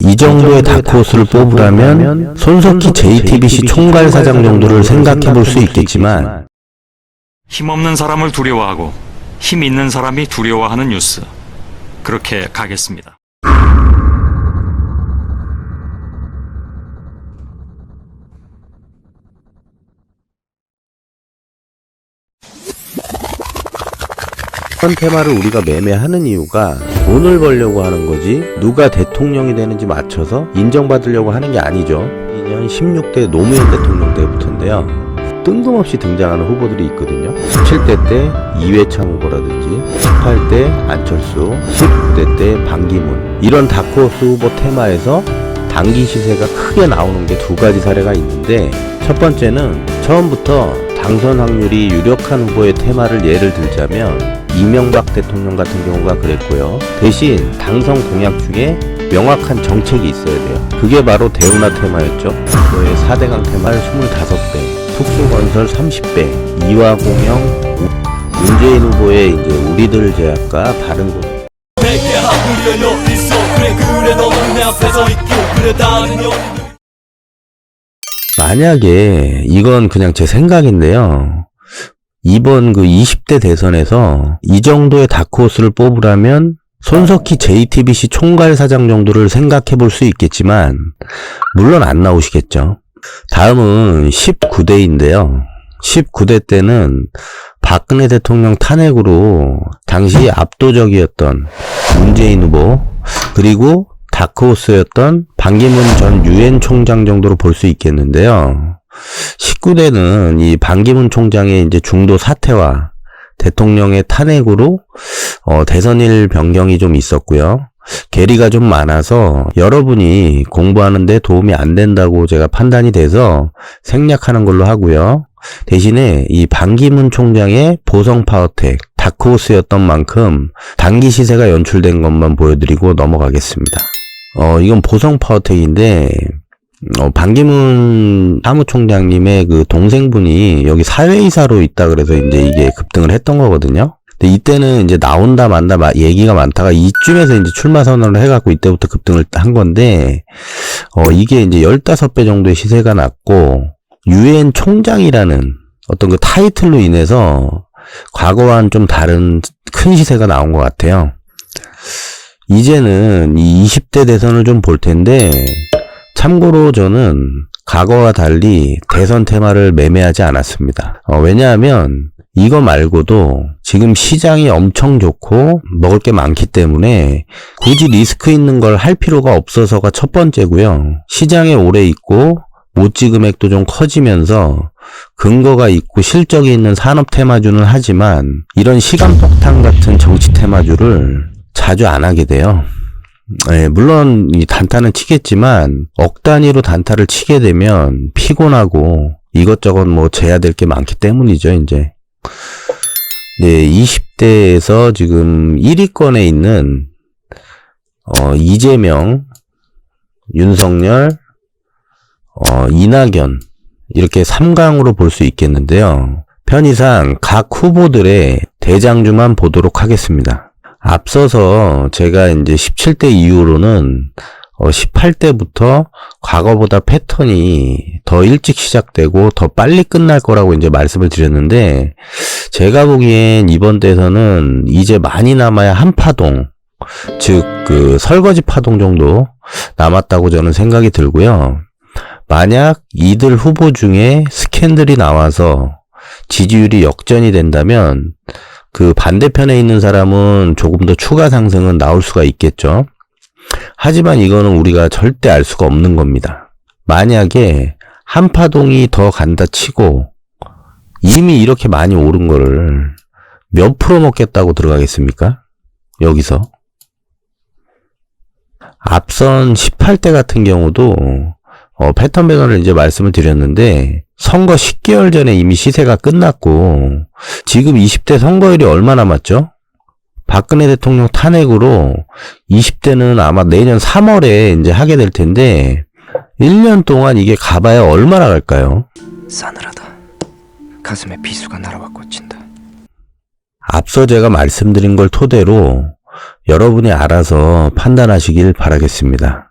이 정도의 다크호스를 뽑으라면 손석희 JTBC 총괄사장 정도를 생각해 볼 수 있겠지만, 힘없는 사람을 두려워하고 힘 있는 사람이 두려워하는 뉴스. 그렇게 가겠습니다. 이런 테마를 우리가 매매하는 이유가 돈을 벌려고 하는 거지, 누가 대통령이 되는지 맞춰서 인정받으려고 하는 게 아니죠. 2012년 16대 노무현 대통령 때부터인데요. 뜬금없이 등장하는 후보들이 있거든요. 17대 때 이회창 후보라든지, 18대 안철수, 19대 때 반기문. 이런 다크호스 후보 테마에서 단기 시세가 크게 나오는 게 두 가지 사례가 있는데, 첫 번째는 처음부터 당선 확률이 유력한 후보의 테마를 예를 들자면 이명박 대통령 같은 경우가 그랬고요. 대신 당선 공약 중에 명확한 정책이 있어야 돼요. 그게 바로 대운하 테마였죠. 그의 4대강 테마를 25배, 특수건설 30배, 이화공영, 문재인 후보의 이제 우리들 제약과 바른국민. 만약에 이건 그냥 제 생각인데요. 이번 그 20대 대선에서 이 정도의 다크호스를 뽑으라면 손석희 JTBC 총괄사장 정도를 생각해 볼 수 있겠지만, 물론 안 나오시겠죠. 다음은 19대인데요. 19대 때는 박근혜 대통령 탄핵으로 당시 압도적이었던 문재인 후보, 그리고 다크호스였던 반기문 전 유엔 총장 정도로 볼 수 있겠는데요. 19대는 이 반기문 총장의 이제 중도 사퇴와 대통령의 탄핵으로 대선일 변경이 좀 있었고요. 괴리가 좀 많아서 여러분이 공부하는데 도움이 안 된다고 제가 판단이 돼서 생략하는 걸로 하고요. 대신에 이 반기문 총장의 보성 파워텍 다크호스였던 만큼 단기 시세가 연출된 것만 보여드리고 넘어가겠습니다. 이건 보성 파워텍인데, 반기문 사무총장님의 그 동생분이 여기 사회이사로 있다 그래서 이제 이게 급등을 했던 거거든요. 근데 이때는 이제 나온다 만다 얘기가 많다가 이쯤에서 이제 출마 선언을 해갖고 이때부터 급등을 한 건데, 이게 이제 15배 정도의 시세가 났고, 유엔 총장이라는 어떤 그 타이틀로 인해서 과거와는 좀 다른 큰 시세가 나온 것 같아요. 이제는 이 20대 대선을 좀 볼 텐데, 참고로 저는 과거와 달리 대선 테마를 매매하지 않았습니다. 왜냐하면 이거 말고도 지금 시장이 엄청 좋고 먹을 게 많기 때문에 굳이 리스크 있는 걸 할 필요가 없어서가 첫 번째고요. 시장에 오래 있고 모찌 금액도 좀 커지면서 근거가 있고 실적이 있는 산업 테마주는 하지만 이런 시간폭탄 같은 정치 테마주를 자주 안 하게 돼요. 네, 물론 이 단타는 치겠지만 억 단위로 단타를 치게 되면 피곤하고 이것저것 뭐 재야 될 게 많기 때문이죠, 이제. 네, 20대에서 지금 1위권에 있는 이재명, 윤석열, 이낙연 이렇게 3강으로 볼 수 있겠는데요. 편의상 각 후보들의 대장주만 보도록 하겠습니다. 앞서서 제가 이제 17대 이후로는 18대부터 과거보다 패턴이 더 일찍 시작되고 더 빨리 끝날 거라고 이제 말씀을 드렸는데, 제가 보기엔 이번 대선은 이제 많이 남아야 한 파동, 즉 그 설거지 파동 정도 남았다고 저는 생각이 들고요. 만약 이들 후보 중에 스캔들이 나와서 지지율이 역전이 된다면 그 반대편에 있는 사람은 조금 더 추가 상승은 나올 수가 있겠죠. 하지만 이거는 우리가 절대 알 수가 없는 겁니다. 만약에 한 파동이 더 간다 치고 이미 이렇게 많이 오른 거를 몇 프로 먹겠다고 들어가겠습니까? 여기서. 앞선 18대 같은 경우도 패턴 배관을 이제 말씀을 드렸는데, 선거 10개월 전에 이미 시세가 끝났고, 지금 20대 선거일이 얼마 남았죠? 박근혜 대통령 탄핵으로 20대는 아마 내년 3월에 이제 하게 될 텐데, 1년 동안 이게 가봐야 얼마나 갈까요? 싸늘하다. 가슴에 비수가 날아와 꽂힌다. 앞서 제가 말씀드린 걸 토대로 여러분이 알아서 판단하시길 바라겠습니다.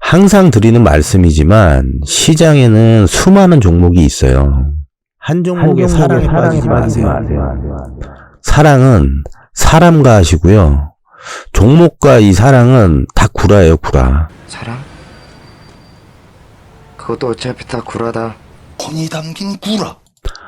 항상 드리는 말씀이지만 시장에는 수많은 종목이 있어요. 한 종목의 사랑에 빠지지 마세요. 사랑은 사람과 하시고요. 종목과 이 사랑은 다 구라예요, 구라. 사랑? 그것도 어차피 다 구라다. 혼이 담긴 구라.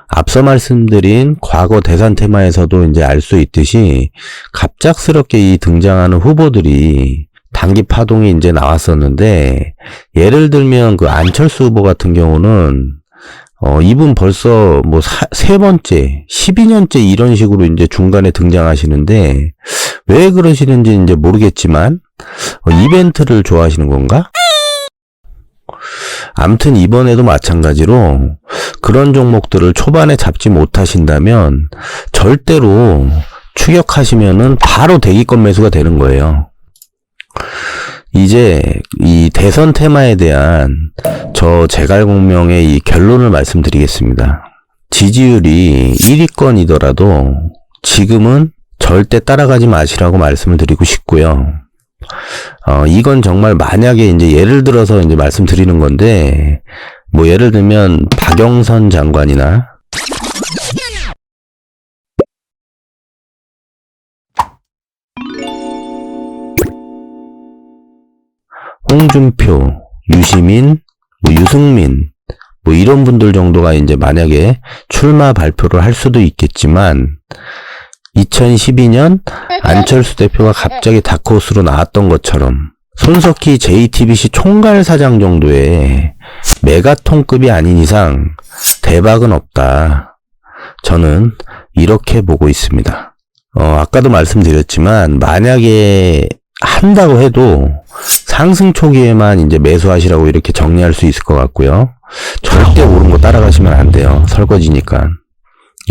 앞서 말씀드린 과거 대선 테마에서도 이제 알 수 있듯이 갑작스럽게 이 등장하는 후보들이 단기 파동이 이제 나왔었는데, 예를 들면 그 안철수 후보 같은 경우는 이분 벌써 뭐 세 번째, 12년째 이런 식으로 이제 중간에 등장하시는데, 왜 그러시는지 이제 모르겠지만, 이벤트를 좋아하시는 건가? 암튼 이번에도 마찬가지로 그런 종목들을 초반에 잡지 못하신다면 절대로 추격하시면은 바로 대기권 매수가 되는 거예요. 이제 이 대선 테마에 대한 저 제갈공명의 이 결론을 말씀드리겠습니다. 지지율이 1위권이더라도 지금은 절대 따라가지 마시라고 말씀을 드리고 싶고요. 이건 정말 만약에 이제 예를 들어서 이제 말씀드리는 건데, 뭐 예를 들면 박영선 장관이나 홍준표, 유시민, 뭐 유승민, 뭐 이런 분들 정도가 이제 만약에 출마 발표를 할 수도 있겠지만, 2012년 안철수 대표가 갑자기 다크호스로 나왔던 것처럼 손석희 JTBC 총괄사장 정도의 메가톤급이 아닌 이상 대박은 없다. 저는 이렇게 보고 있습니다. 아까도 말씀드렸지만 만약에 한다고 해도 상승 초기에만 이제 매수하시라고 이렇게 정리할 수 있을 것 같고요. 절대 오른 거 따라가시면 안 돼요. 설거지니까.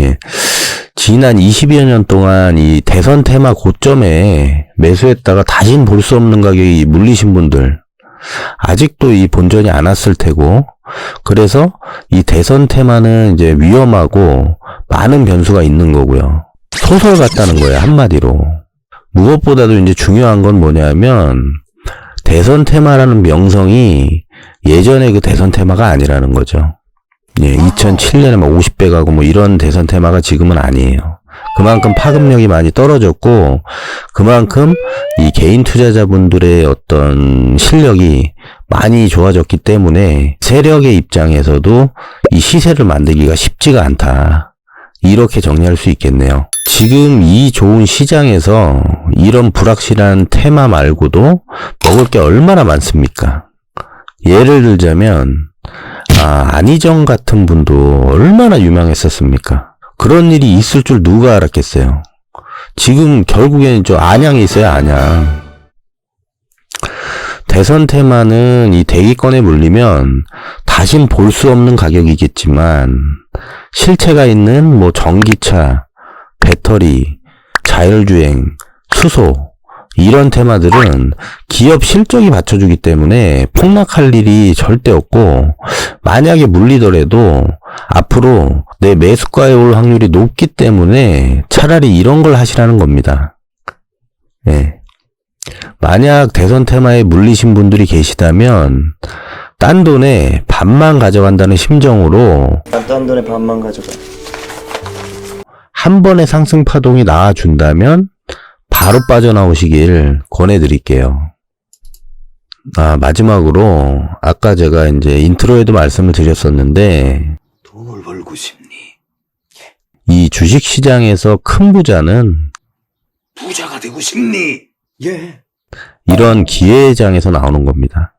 예. 지난 20여 년 동안 이 대선 테마 고점에 매수했다가 다신 볼 수 없는 가격이 물리신 분들, 아직도 이 본전이 안 왔을 테고, 그래서 이 대선 테마는 이제 위험하고 많은 변수가 있는 거고요. 소설 같다는 거예요, 한마디로. 무엇보다도 이제 중요한 건 뭐냐면, 대선 테마라는 명성이 예전의 그 대선 테마가 아니라는 거죠. 예, 2007년에 막 50배 가고 뭐 이런 대선 테마가 지금은 아니에요. 그만큼 파급력이 많이 떨어졌고, 그만큼 이 개인 투자자분들의 어떤 실력이 많이 좋아졌기 때문에 세력의 입장에서도 이 시세를 만들기가 쉽지가 않다. 이렇게 정리할 수 있겠네요. 지금 이 좋은 시장에서 이런 불확실한 테마 말고도 먹을 게 얼마나 많습니까? 예를 들자면, 안희정 같은 분도 얼마나 유명했었습니까? 그런 일이 있을 줄 누가 알았겠어요? 지금 결국엔 저 안양에 있어요, 안양. 대선 테마는 이 대기권에 물리면 다신 볼 수 없는 가격이겠지만, 실체가 있는 뭐 전기차, 배터리, 자율주행, 수소, 이런 테마들은 기업 실적이 받쳐주기 때문에 폭락할 일이 절대 없고, 만약에 물리더라도 앞으로 내 매수가에 올 확률이 높기 때문에 차라리 이런 걸 하시라는 겁니다. 예. 만약 대선 테마에 물리신 분들이 계시다면 딴 돈에 반만 가져간다는 심정으로 딴 돈에 반만 가져가. 한 번의 상승 파동이 나와준다면 바로 빠져나오시길 권해드릴게요. 마지막으로 아까 제가 이제 인트로에도 말씀을 드렸었는데, 돈을 벌고 싶니? 이 주식시장에서 큰 부자는 부자가 되고 싶니? 예. 이런 기회장에서 나오는 겁니다.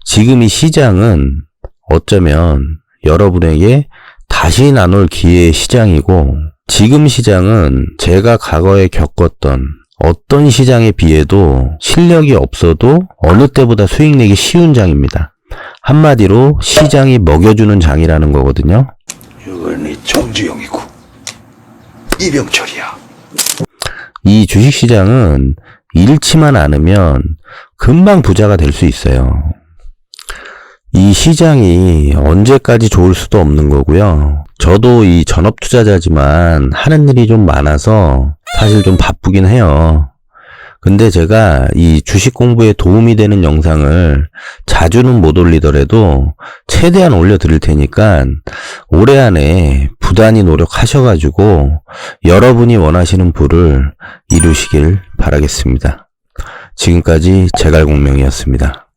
지금 이 시장은 어쩌면 여러분에게 다시 나눌 기회의 시장이고, 지금 시장은 제가 과거에 겪었던 어떤 시장에 비해도 실력이 없어도 어느 때보다 수익 내기 쉬운 장입니다. 한마디로 시장이 먹여주는 장이라는 거거든요. 이건 네 정주영이고 이병철이야. 이 주식시장은 잃지만 않으면 금방 부자가 될 수 있어요. 이 시장이 언제까지 좋을 수도 없는 거고요. 저도 이 전업 투자자지만 하는 일이 좀 많아서 사실 좀 바쁘긴 해요. 근데 제가 이 주식 공부에 도움이 되는 영상을 자주는 못 올리더라도 최대한 올려드릴 테니까 올해 안에 부단히 노력하셔가지고 여러분이 원하시는 부를 이루시길 바라겠습니다. 지금까지 제갈공명이었습니다.